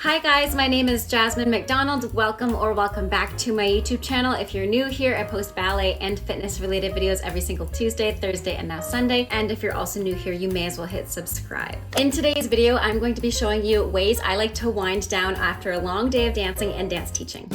Hi guys, my name is Jasmine McDonald. Welcome back to my YouTube channel. If you're new here, I post ballet and fitness related videos every single Tuesday, Thursday, and now Sunday. And if you're also new here, you may as well hit subscribe. In today's video, I'm going to be showing you ways I like to wind down after a long day of dancing and dance teaching.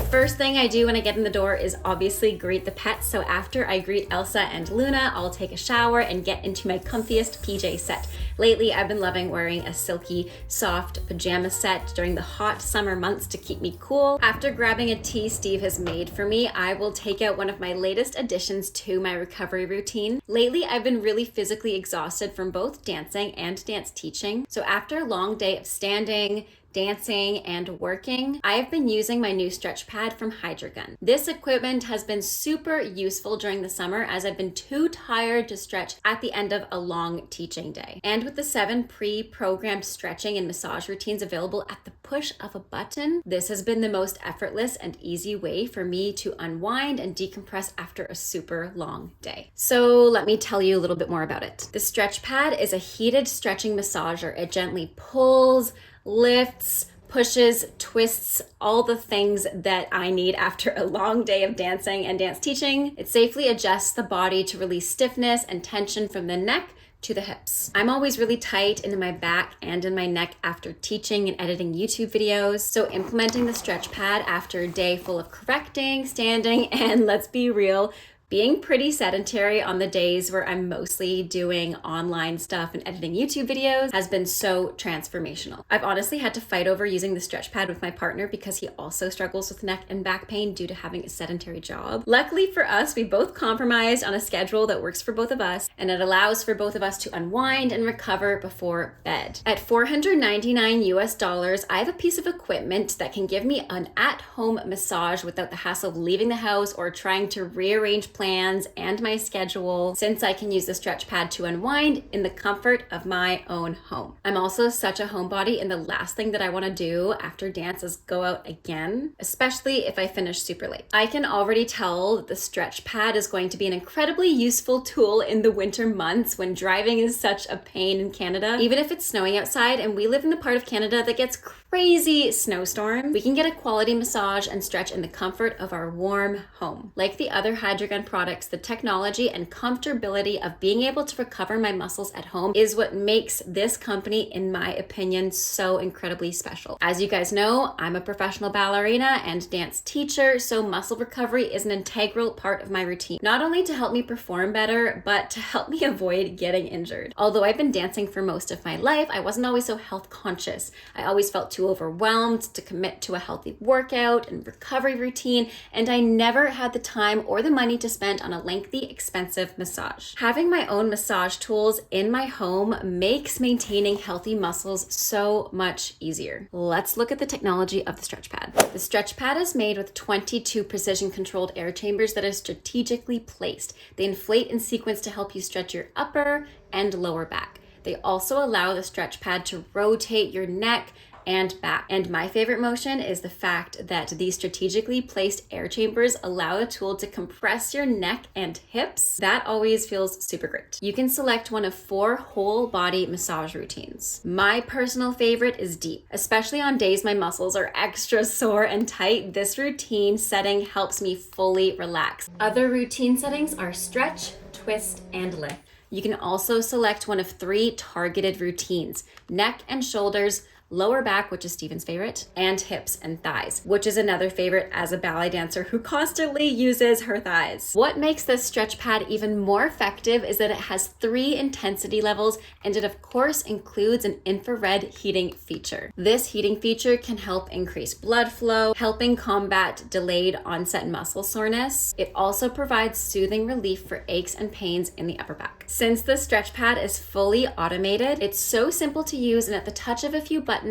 First thing I do when I get in the door is obviously greet the pets. So after I greet Elsa and Luna, I'll take a shower and get into my comfiest PJ set. Lately, I've been loving wearing a silky, soft pajama set during the hot summer months to keep me cool. After grabbing a tea Steve has made for me, I will take out one of my latest additions to my recovery routine. Lately, I've been really physically exhausted from both dancing and dance teaching. So after a long day of standing, dancing, and working, I have been using my new StretchPad from Hydrogun. This equipment has been super useful during the summer as I've been too tired to stretch at the end of a long teaching day. And with the 7 pre-programmed stretching and massage routines available at the push of a button, this has been the most effortless and easy way for me to unwind and decompress after a super long day. So let me tell you a little bit more about it. The StretchPad is a heated stretching massager. It gently pulls, lifts, pushes, twists, all the things that I need after a long day of dancing and dance teaching. It safely adjusts the body to release stiffness and tension from the neck to the hips. I'm always really tight in my back and in my neck after teaching and editing YouTube videos, so implementing the StretchPad after a day full of correcting, standing, and let's be real, being pretty sedentary on the days where I'm mostly doing online stuff and editing YouTube videos has been so transformational. I've honestly had to fight over using the StretchPad with my partner because he also struggles with neck and back pain due to having a sedentary job. Luckily for us, we both compromised on a schedule that works for both of us, and it allows for both of us to unwind and recover before bed. At $499 US, I have a piece of equipment that can give me an at-home massage without the hassle of leaving the house or trying to rearrange plans and my schedule, since I can use the StretchPad to unwind in the comfort of my own home. I'm also such a homebody, and the last thing that I want to do after dance is go out again, especially if I finish super late. I can already tell that the StretchPad is going to be an incredibly useful tool in the winter months when driving is such a pain in Canada. Even if it's snowing outside and we live in the part of Canada that gets crazy snowstorms, we can get a quality massage and stretch in the comfort of our warm home. Like the other Hydrogun products, the technology and comfortability of being able to recover my muscles at home is what makes this company, in my opinion, so incredibly special. As you guys know, I'm a professional ballerina and dance teacher, so muscle recovery is an integral part of my routine. Not only to help me perform better, but to help me avoid getting injured. Although I've been dancing for most of my life, I wasn't always so health conscious. I always felt too overwhelmed to commit to a healthy workout and recovery routine, and I never had the time or the money to spend on a lengthy, expensive massage. Having my own massage tools in my home makes maintaining healthy muscles so much easier. Let's look at the technology of the StretchPad. The StretchPad is made with 22 precision-controlled air chambers that are strategically placed. They inflate in sequence to help you stretch your upper and lower back. They also allow the StretchPad to rotate your neck and back. And my favorite motion is the fact that these strategically placed air chambers allow the tool to compress your neck and hips. That always feels super great. You can select one of 4 whole body massage routines. My personal favorite is deep. Especially on days my muscles are extra sore and tight, this routine setting helps me fully relax. Other routine settings are stretch, twist, and lift. You can also select one of 3 targeted routines: neck and shoulders, lower back, which is Steven's favorite, and hips and thighs, which is another favorite as a ballet dancer who constantly uses her thighs. What makes this StretchPad even more effective is that it has 3 intensity levels, and it of course includes an infrared heating feature. This heating feature can help increase blood flow, helping combat delayed onset muscle soreness. It also provides soothing relief for aches and pains in the upper back. Since the StretchPad is fully automated, it's so simple to use, and at the touch of a few buttons,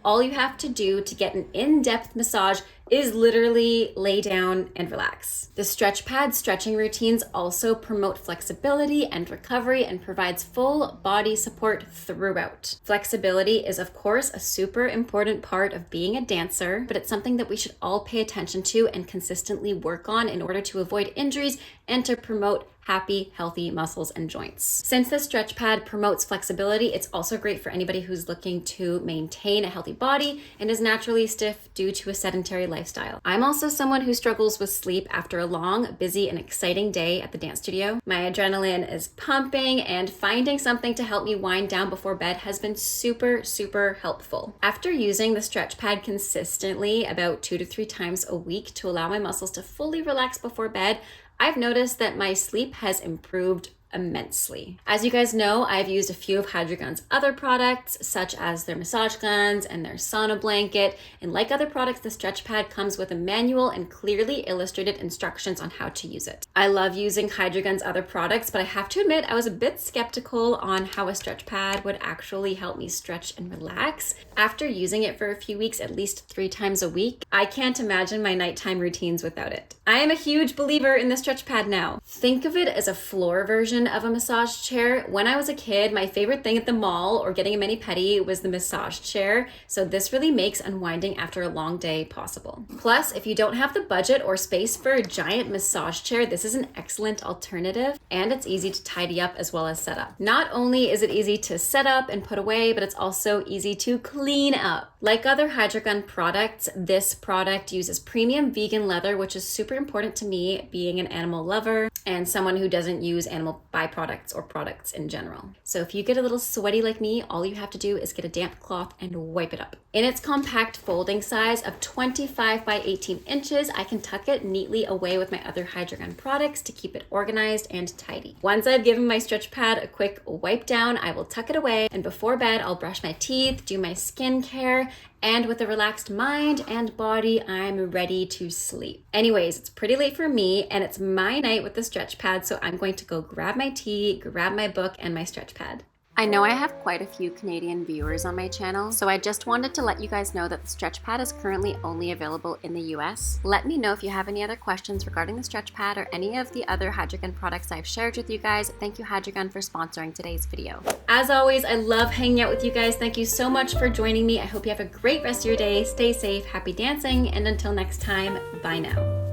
all you have to do to get an in-depth massage is literally lay down and relax. The StretchPad stretching routines also promote flexibility and recovery and provides full body support throughout. Flexibility is of course a super important part of being a dancer, but it's something that we should all pay attention to and consistently work on in order to avoid injuries and to promote happy, healthy muscles and joints. Since the StretchPad promotes flexibility, it's also great for anybody who's looking to maintain a healthy body and is naturally stiff due to a sedentary lifestyle. I'm also someone who struggles with sleep after a long, busy, and exciting day at the dance studio. My adrenaline is pumping, and finding something to help me wind down before bed has been super, super helpful. After using the StretchPad consistently about 2 to 3 times a week to allow my muscles to fully relax before bed, I've noticed that my sleep has improved immensely. As you guys know, I've used a few of Hydreigon's other products, such as their massage guns and their sauna blanket. And like other products, the StretchPad comes with a manual and clearly illustrated instructions on how to use it. I love using Hydreigon's other products, but I have to admit I was a bit skeptical on how a StretchPad would actually help me stretch and relax. After using it for a few weeks, at least 3 times a week, I can't imagine my nighttime routines without it. I am a huge believer in the StretchPad now. Think of it as a floor version of a massage chair. When I was a kid, my favorite thing at the mall or getting a mani-pedi was the massage chair, so this really makes unwinding after a long day possible. Plus, if you don't have the budget or space for a giant massage chair, this is an excellent alternative, and it's easy to tidy up as well as set up. Not only is it easy to set up and put away, but it's also easy to clean up. Like other Hydreigon products, this product uses premium vegan leather, which is super important to me, being an animal lover and someone who doesn't use animal byproducts or products in general. So if you get a little sweaty like me, all you have to do is get a damp cloth and wipe it up. In its compact folding size of 25 by 18 inches, I can tuck it neatly away with my other Hydreigon products to keep it organized and tidy. Once I've given my StretchPad a quick wipe down, I will tuck it away, and before bed, I'll brush my teeth, do my skincare, and with a relaxed mind and body, I'm ready to sleep. Anyways, it's pretty late for me, and it's my night with the StretchPad, so I'm going to go grab my tea, grab my book, and my StretchPad. I know I have quite a few Canadian viewers on my channel, so I just wanted to let you guys know that the StretchPad is currently only available in the US. Let me know if you have any other questions regarding the StretchPad or any of the other Hydreigon products I've shared with you guys. Thank you, Hydreigon, for sponsoring today's video. As always, I love hanging out with you guys. Thank you so much for joining me. I hope you have a great rest of your day. Stay safe, happy dancing, and until next time, bye now.